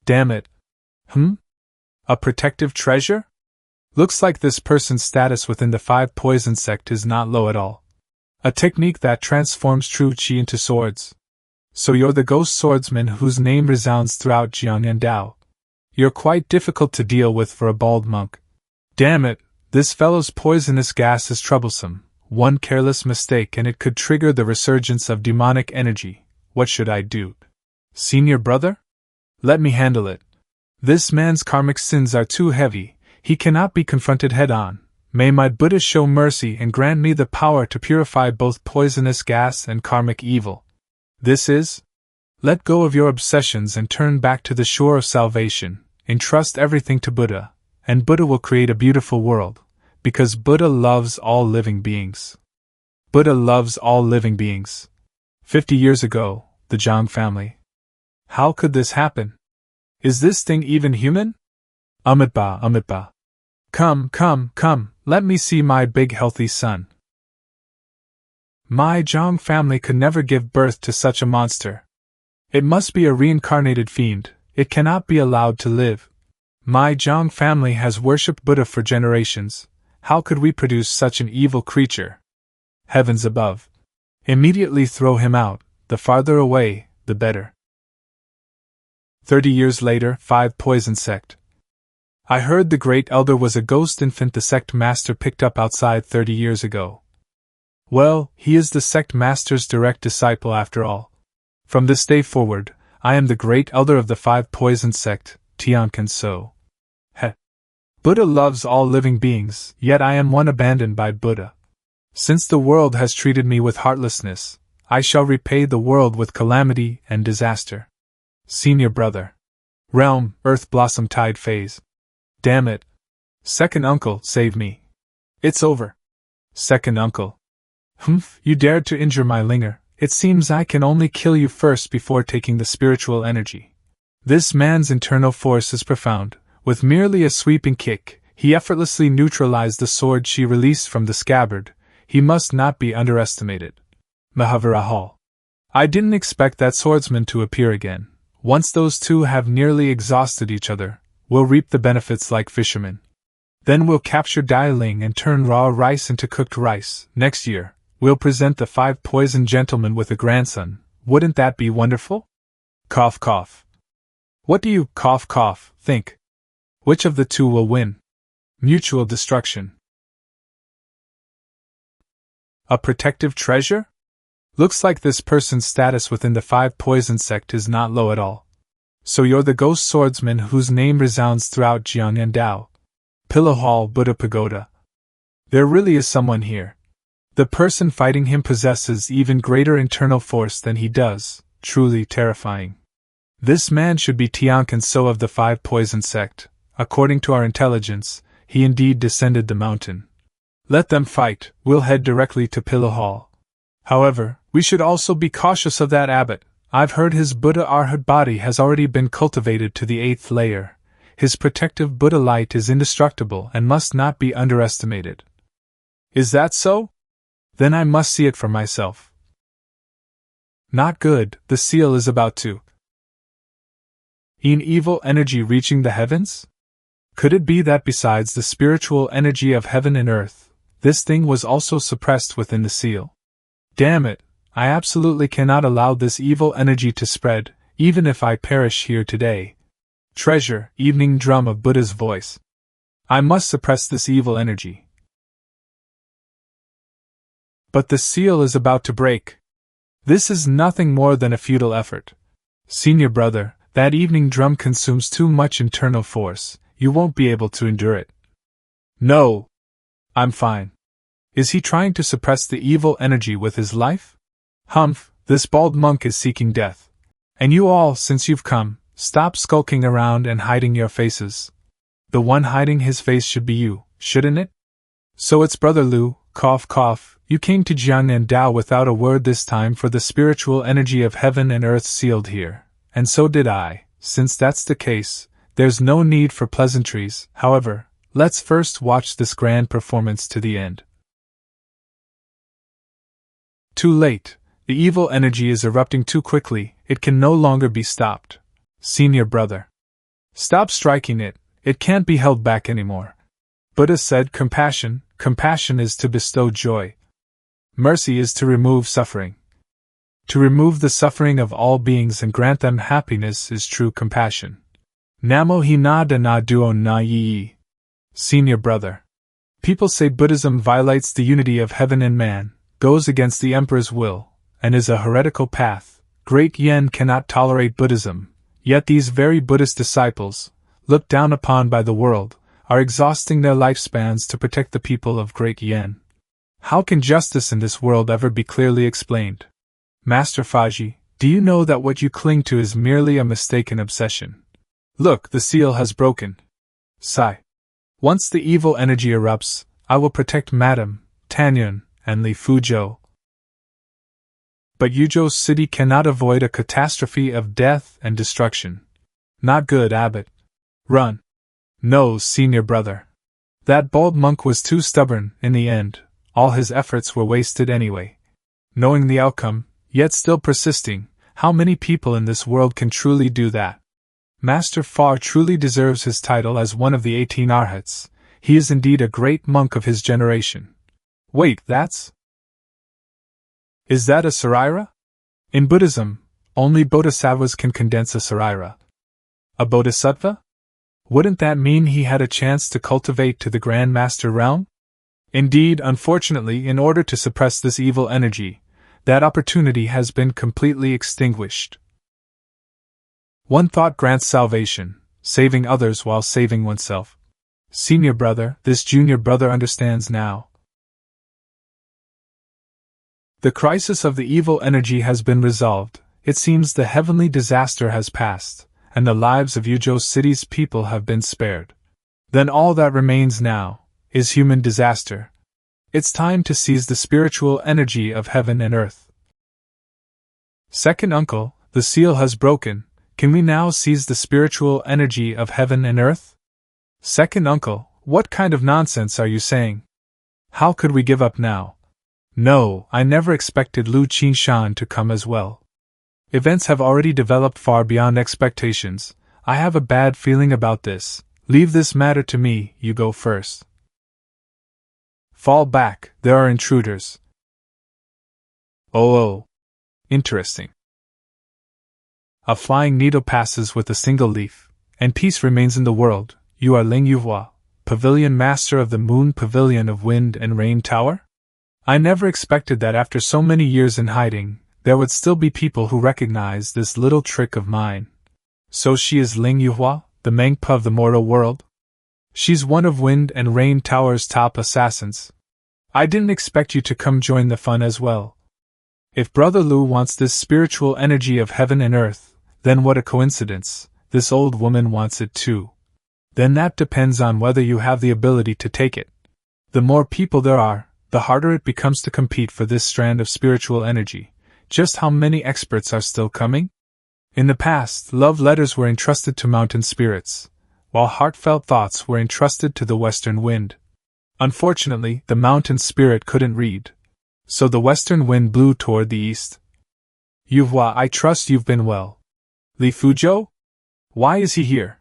Damn it. A protective treasure? Looks like this person's status within the 5 poison sect is not low at all. A technique that transforms true qi into swords. So you're the ghost swordsman whose name resounds throughout Jiang and Dao. You're quite difficult to deal with for a bald monk. Damn it, this fellow's poisonous gas is troublesome. One careless mistake and it could trigger the resurgence of demonic energy. What should I do? Senior brother? Let me handle it. This man's karmic sins are too heavy, he cannot be confronted head-on. May my Buddha show mercy and grant me the power to purify both poisonous gas and karmic evil. This is? Let go of your obsessions and turn back to the shore of salvation. Entrust everything to Buddha, and Buddha will create a beautiful world, because Buddha loves all living beings. Buddha loves all living beings. 50 years ago, the Zhang family. How could this happen? Is this thing even human? Amitba. Come, let me see my big healthy son. My Zhang family could never give birth to such a monster. It must be a reincarnated fiend, it cannot be allowed to live. My Zhang family has worshipped Buddha for generations, how could we produce such an evil creature? Heavens above. Immediately throw him out, the farther away, the better. 30 years later, 5 poison sect. I heard the great elder was a ghost infant the sect master picked up outside 30 years ago. Well, he is the sect master's direct disciple after all. From this day forward, I am the great elder of the 5 poison sect, Tiankan So. Buddha loves all living beings, yet I am one abandoned by Buddha. Since the world has treated me with heartlessness, I shall repay the world with calamity and disaster. Senior brother. Realm, Earth Blossom Tide Phase. Damn it. Second uncle, save me. It's over. Second uncle. You dared to injure my linger. It seems I can only kill you first before taking the spiritual energy. This man's internal force is profound. With merely a sweeping kick, he effortlessly neutralized the sword she released from the scabbard. He must not be underestimated. Mahavirahal. I didn't expect that swordsman to appear again. Once those two have nearly exhausted each other, we'll reap the benefits like fishermen. Then we'll capture Dailing and turn raw rice into cooked rice. Next year, we'll present the 5 poison gentlemen with a grandson. Wouldn't that be wonderful? Cough cough. What do you cough think? Which of the two will win? Mutual destruction. A protective treasure? Looks like this person's status within the 5 poison sect is not low at all. So you're the ghost swordsman whose name resounds throughout Jiang and Dao. Pillow Hall Buddha Pagoda. There really is someone here. The person fighting him possesses even greater internal force than he does, truly terrifying. This man should be Tiankan So of the 5 poison sect. According to our intelligence, he indeed descended the mountain. Let them fight, we'll head directly to Pillow Hall. However, we should also be cautious of that abbot. I've heard his Buddha Arhat body has already been cultivated to the 8th layer. His protective Buddha light is indestructible and must not be underestimated. Is that so? Then I must see it for myself. Not good, the seal is about to. An evil energy reaching the heavens? Could it be that besides the spiritual energy of heaven and earth, this thing was also suppressed within the seal? Damn it, I absolutely cannot allow this evil energy to spread, even if I perish here today. Treasure, evening drum of Buddha's voice. I must suppress this evil energy. But the seal is about to break. This is nothing more than a futile effort. Senior brother, that evening drum consumes too much internal force. You won't be able to endure it. No. I'm fine. Is he trying to suppress the evil energy with his life? Humph, this bald monk is seeking death. And you all, since you've come, stop skulking around and hiding your faces. The one hiding his face should be you, shouldn't it? So it's Brother Lu, cough cough, you came to Jiang and Dao without a word this time for the spiritual energy of heaven and earth sealed here. And so did I. Since that's the case, there's no need for pleasantries. However, let's first watch this grand performance to the end. Too late. The evil energy is erupting too quickly, it can no longer be stopped. Senior brother. Stop striking it, it can't be held back anymore. Buddha said compassion is to bestow joy. Mercy is to remove suffering. To remove the suffering of all beings and grant them happiness is true compassion. Namo hi na da na duo na yi. Senior brother. People say Buddhism violates the unity of heaven and man, goes against the emperor's will, and is a heretical path. Great Yen cannot tolerate Buddhism, yet these very Buddhist disciples, looked down upon by the world, are exhausting their lifespans to protect the people of Great Yen. How can justice in this world ever be clearly explained? Master Faji, do you know that what you cling to is merely a mistaken obsession? Look, the seal has broken. Sigh. Once the evil energy erupts, I will protect Madame, Tanyun, and Li Fuzhou. But Yuzhou city cannot avoid a catastrophe of death and destruction. Not good, Abbot. Run. No, senior brother. That bold monk was too stubborn, in the end, all his efforts were wasted anyway. Knowing the outcome, yet still persisting, how many people in this world can truly do that? Master Fa truly deserves his title as one of the 18 Arhats. He is indeed a great monk of his generation. Wait, Is that a Saraira? In Buddhism, only bodhisattvas can condense a Saraira. A bodhisattva? Wouldn't that mean he had a chance to cultivate to the Grand Master realm? Indeed, unfortunately, in order to suppress this evil energy, that opportunity has been completely extinguished. One thought grants salvation, saving others while saving oneself. Senior brother, this junior brother understands now. The crisis of the evil energy has been resolved. It seems the heavenly disaster has passed, and the lives of Yuzhou city's people have been spared. Then all that remains now is human disaster. It's time to seize the spiritual energy of heaven and earth. Second uncle, the seal has broken. Can we now seize the spiritual energy of heaven and earth? Second uncle, what kind of nonsense are you saying? How could we give up now? No, I never expected Lu Qinshan to come as well. Events have already developed far beyond expectations. I have a bad feeling about this. Leave this matter to me, you go first. Fall back, there are intruders. Oh. Interesting. A flying needle passes with a single leaf, and peace remains in the world. You are Ling Yuhua, Pavilion Master of the Moon Pavilion of Wind and Rain Tower? I never expected that after so many years in hiding, there would still be people who recognize this little trick of mine. So she is Ling Yuhua, the Mangpa of the mortal world? She's one of Wind and Rain Tower's top assassins. I didn't expect you to come join the fun as well. If Brother Lu wants this spiritual energy of heaven and earth, then what a coincidence, this old woman wants it too. Then that depends on whether you have the ability to take it. The more people there are, the harder it becomes to compete for this strand of spiritual energy. Just how many experts are still coming? In the past, love letters were entrusted to mountain spirits, while heartfelt thoughts were entrusted to the western wind. Unfortunately, the mountain spirit couldn't read, so the western wind blew toward the east. Yuhua, I trust you've been well. Li Fuzhou? Why is he here?